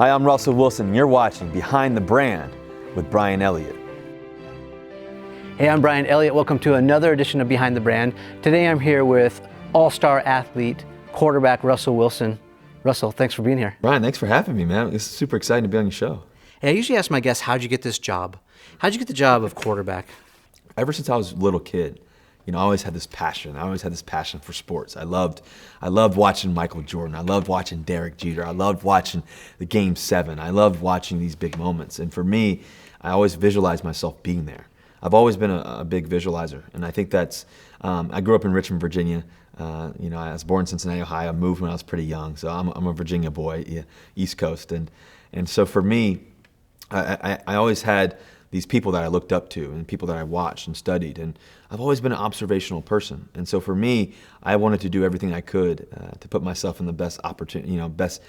Hi, I'm Russell Wilson, and you're watching Behind the Brand with Brian Elliott. Hey, I'm Brian Elliott. Welcome to another edition of Behind the Brand. Today I'm here with all-star athlete, quarterback Russell Wilson. Russell, thanks for being here. Brian, thanks for having me, man. It's super exciting to be on your show. Hey, I usually ask my guests, how'd you get this job? How'd you get the job of quarterback? Ever since I was a little kid, I always had this passion. I always had this passion for sports. I loved watching Michael Jordan. I loved watching Derek Jeter. I loved watching the Game 7. I loved watching these big moments. And for me, I always visualized myself being there. I've always been a big visualizer, and I think that's. I grew up in Richmond, Virginia. I was born in Cincinnati, Ohio. I moved when I was pretty young, so I'm a Virginia boy, East Coast, and so for me, I always had these people that I looked up to and people that I watched and studied, and I've always been an observational person. And so for me, I wanted to do everything I could to put myself in the best opportunistic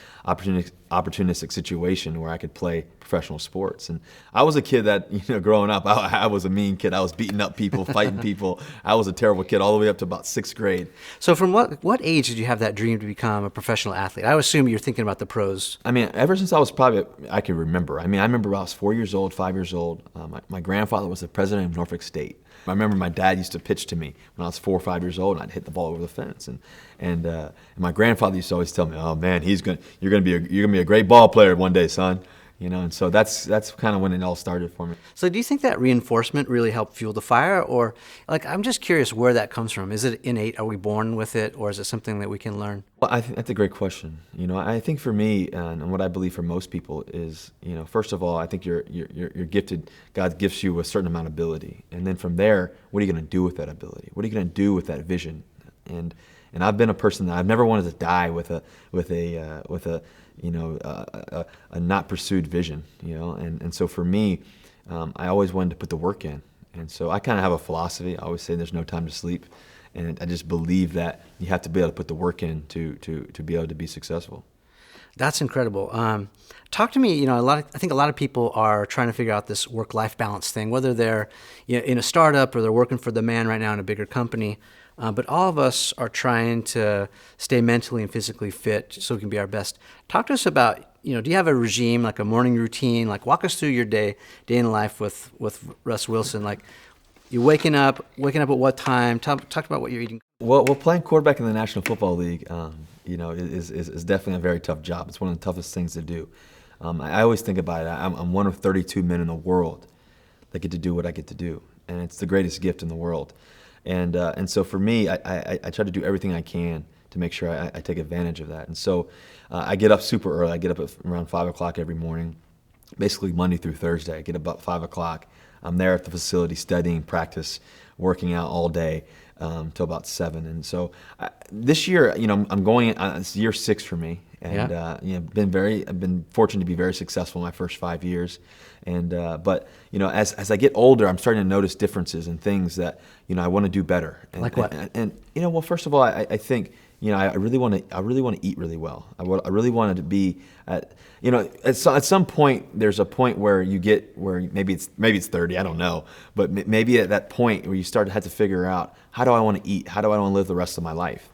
situation where I could play professional sports. And I was a kid that, growing up, I was a mean kid. I was beating up people, fighting people. I was a terrible kid all the way up to about 6th grade. So from what age did you have that dream to become a professional athlete? I would assume you're thinking about the pros. Ever since I can remember. I remember when I was 4 years old, 5 years old. My grandfather was the president of Norfolk State. I remember my dad used to pitch to me when I was 4 or 5 years old, and I'd hit the ball over the fence. And my grandfather used to always tell me, "Oh man, you're gonna be a great ball player one day, son." And so that's kind of when it all started for me. So do you think that reinforcement really helped fuel the fire, or I'm just curious where that comes from? Is it innate? Are we born with it, or is it something that we can learn? Well, I think that's a great question. I think for me, and what I believe for most people is, first of all, I think you're gifted. God gifts you a certain amount of ability, and then from there, what are you going to do with that ability? What are you going to do with that vision? And I've been a person that I've never wanted to die with a not pursued vision. And so for me, I always wanted to put the work in. And so I kind of have a philosophy. I always say there's no time to sleep. And I just believe that you have to be able to put the work in to be able to be successful. That's incredible. Talk to me. I think a lot of people are trying to figure out this work-life balance thing, whether they're in a startup or they're working for the man right now in a bigger company. But all of us are trying to stay mentally and physically fit so we can be our best. Talk to us about, do you have a regime, like a morning routine? Walk us through your day in life with Russ Wilson. You're waking up at what time? Talk about what you're eating. Well, playing quarterback in the National Football League, is definitely a very tough job. It's one of the toughest things to do. I always think about it. I'm one of 32 men in the world that get to do what I get to do, and it's the greatest gift in the world. And so for me, I try to do everything I can to make sure I take advantage of that. And so I get up super early. I get up at around 5 o'clock every morning, basically Monday through Thursday. I get up about 5 o'clock. I'm there at the facility studying, practice, working out all day till about 7. And so this year, I'm going. It's year 6 for me, and I've been fortunate to be very successful in my first 5 years. And but as I get older, I'm starting to notice differences and things that I want to do better. And, like what? Well, first of all, I think I really want to eat really well. I really wanted to be at some point. There's a point where you get where maybe it's 30. I don't know, but maybe at that point where you have to figure out, how do I want to eat? How do I want to live the rest of my life?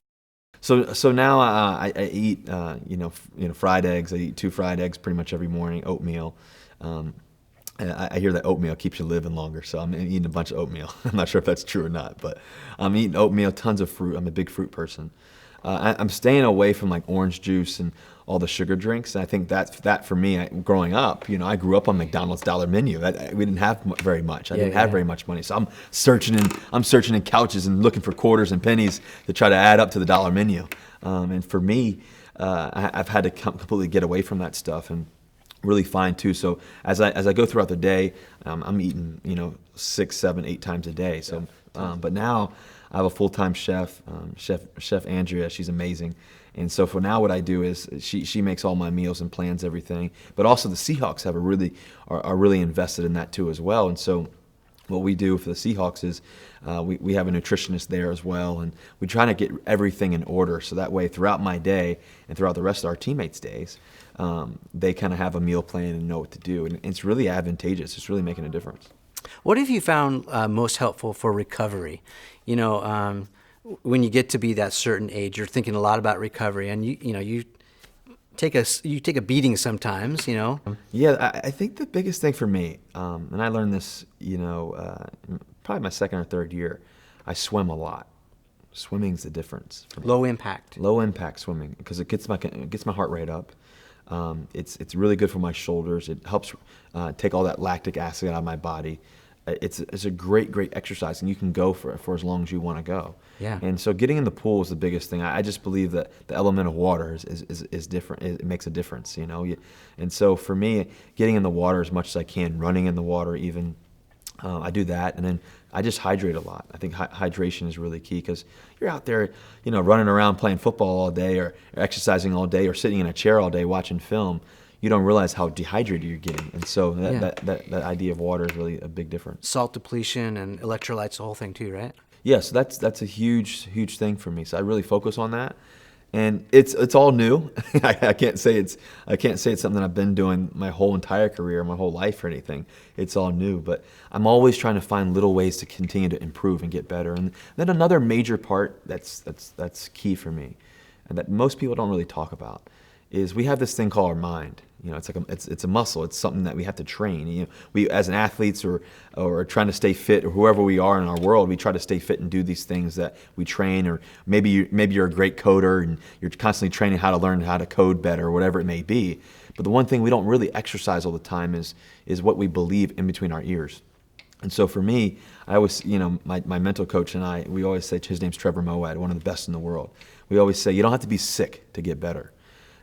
So now I eat fried eggs. I eat 2 fried eggs pretty much every morning. Oatmeal. I hear that oatmeal keeps you living longer, so I'm eating a bunch of oatmeal. I'm not sure if that's true or not, but I'm eating oatmeal, tons of fruit. I'm a big fruit person. I'm staying away from orange juice and all the sugar drinks. And I think that for me, growing up, I grew up on McDonald's dollar menu. We didn't have very much. I didn't have very much money, so I'm searching in couches and looking for quarters and pennies to try to add up to the dollar menu. And for me, I've had to completely get away from that stuff and really fine too. So as I go throughout the day, I'm eating 6, 7, 8 times a day. So, but now I have a full-time chef, Chef Andrea. She's amazing. And so for now, what I do is she makes all my meals and plans everything. But also the Seahawks are really invested in that too as well. And so what we do for the Seahawks is we have a nutritionist there as well, and we try to get everything in order so that way throughout my day and throughout the rest of our teammates' days, they kind of have a meal plan and know what to do. And it's really advantageous. It's really making a difference. What have you found most helpful for recovery? When you get to be that certain age, you're thinking a lot about recovery, and you you take a beating sometimes, you know. Yeah, I think the biggest thing for me, and I learned this, probably my second or third year, I swim a lot. Swimming's the difference. Low impact. Low impact swimming because it gets my heart rate up. It's really good for my shoulders. It helps take all that lactic acid out of my body. It's a great exercise, and you can go for as long as you want to go. Yeah. And so getting in the pool is the biggest thing. I just believe that the element of water is different. It makes a difference, you know. And so for me, getting in the water as much as I can, running in the water even, I do that, and then I just hydrate a lot. I think hydration is really key because you're out there, running around playing football all day or exercising all day or sitting in a chair all day watching film. You don't realize how dehydrated you're getting. And so that idea of water is really a big difference. Salt depletion and electrolytes, the whole thing too, right? Yeah, so that's a huge thing for me. So I really focus on that. And it's all new. I can't say it's something that I've been doing my whole entire career, my whole life or anything. It's all new, but I'm always trying to find little ways to continue to improve and get better. And then another major part that's key for me, and that most people don't really talk about, is we have this thing called our mind. It's a muscle. It's something that we have to train. We as an athletes or trying to stay fit, or whoever we are in our world, we try to stay fit and do these things that we train. Or maybe you're a great coder and you're constantly training how to learn how to code better, or whatever it may be. But the one thing we don't really exercise all the time is what we believe in between our ears. And so for me, I always, my mental coach and we always say, his name's Trevor Moawad, one of the best in the world. We always say, you don't have to be sick to get better.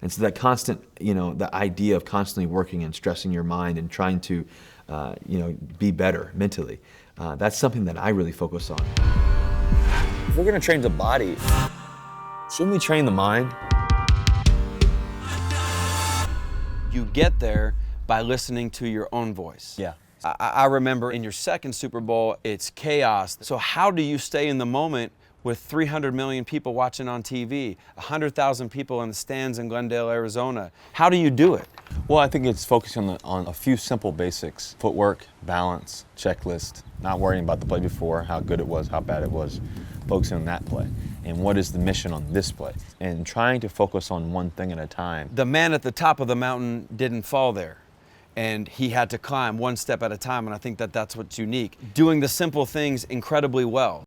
And so that constant, the idea of constantly working and stressing your mind and trying to, be better mentally, that's something that I really focus on. If we're going to train the body, shouldn't we train the mind? You get there by listening to your own voice. Yeah. I remember in your second Super Bowl, it's chaos. So how do you stay in the moment with 300 million people watching on TV, 100,000 people in the stands in Glendale, Arizona? How do you do it? Well, I think it's focusing on a few simple basics: footwork, balance, checklist, not worrying about the play before, how good it was, how bad it was, focusing on that play. And what is the mission on this play? And trying to focus on one thing at a time. The man at the top of the mountain didn't fall there, and he had to climb one step at a time, and I think that's what's unique. Doing the simple things incredibly well.